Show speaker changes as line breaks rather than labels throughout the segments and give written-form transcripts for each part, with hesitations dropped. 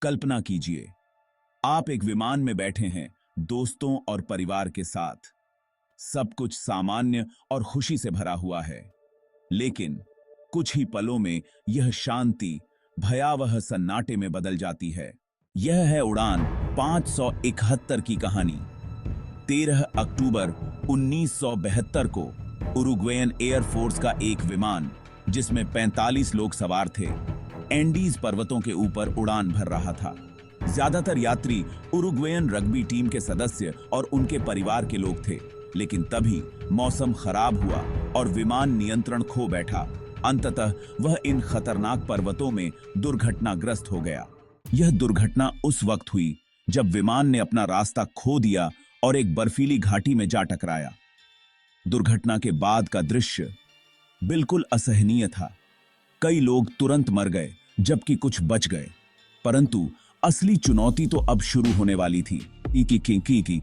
कल्पना कीजिए, आप एक विमान में बैठे हैं, दोस्तों और परिवार के साथ। सब कुछ सामान्य और खुशी से भरा हुआ है। लेकिन कुछ ही पलों में यह शांति भयावह सन्नाटे में बदल जाती है। यह है उड़ान 571 की कहानी। 13 अक्टूबर 1972 को उरुग्वेयन एयरफोर्स का एक विमान, जिसमें 45 लोग सवार थे, एंडीज पर्वतों के ऊपर उड़ान भर रहा था। ज्यादातर यात्री उरुग्वेयन रग्बी टीम के सदस्य और उनके परिवार के लोग थे। लेकिन तभी मौसम खराब हुआ और विमान नियंत्रण खो बैठा। अंततः वह इन खतरनाक पर्वतों में दुर्घटनाग्रस्त हो गया। यह दुर्घटना उस वक्त हुई जब विमान ने अपना रास्ता खो दिया और एक बर्फीली घाटी में जा टकराया। दुर्घटना के बाद का दृश्य बिल्कुल असहनीय था। कई लोग तुरंत मर गए, जबकि कुछ बच गए। परंतु असली चुनौती तो अब शुरू होने वाली थी। की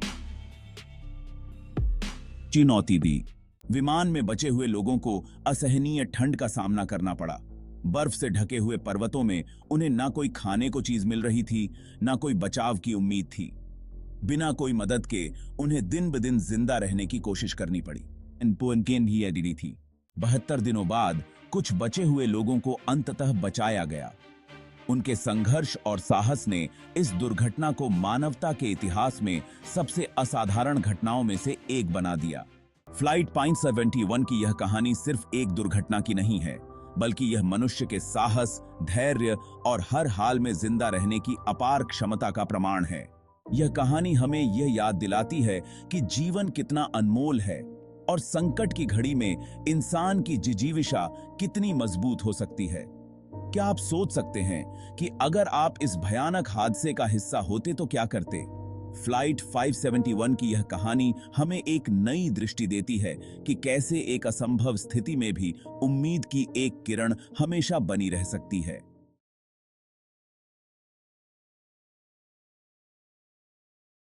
चुनौती दी। विमान में बचे हुए लोगों को असहनीय ठंड का सामना करना पड़ा। बर्फ से ढके हुए पर्वतों में उन्हें ना कोई खाने को चीज मिल रही थी, ना कोई बचाव की उम्मीद थी। बिना कोई मदद के उन्हें दिन ब दिन जिंदा रहने की कोशिश करनी पड़ी। ही थी। 72 दिनों बाद कुछ बचे हुए लोगों को अंततः बचाया गया। उनके संघर्ष और साहस ने इस दुर्घटना को मानवता के इतिहास में सबसे असाधारण घटनाओं में से एक बना दिया। फ्लाइट 571 की यह कहानी सिर्फ एक दुर्घटना की नहीं है, बल्कि यह मनुष्य के साहस, धैर्य और हर हाल में जिंदा रहने की अपार क्षमता का प्रमाण है। यह कहानी हमें यह याद दिलाती है कि जीवन कितना अनमोल है और संकट की घड़ी में इंसान की जिजीविषा कितनी मजबूत हो सकती है। क्या आप सोच सकते हैं कि अगर आप इस भयानक हादसे का हिस्सा होते तो क्या करते? फ्लाइट 571 की यह कहानी हमें एक नई दृष्टि देती है कि कैसे एक असंभव स्थिति में भी उम्मीद की एक किरण हमेशा बनी रह सकती है।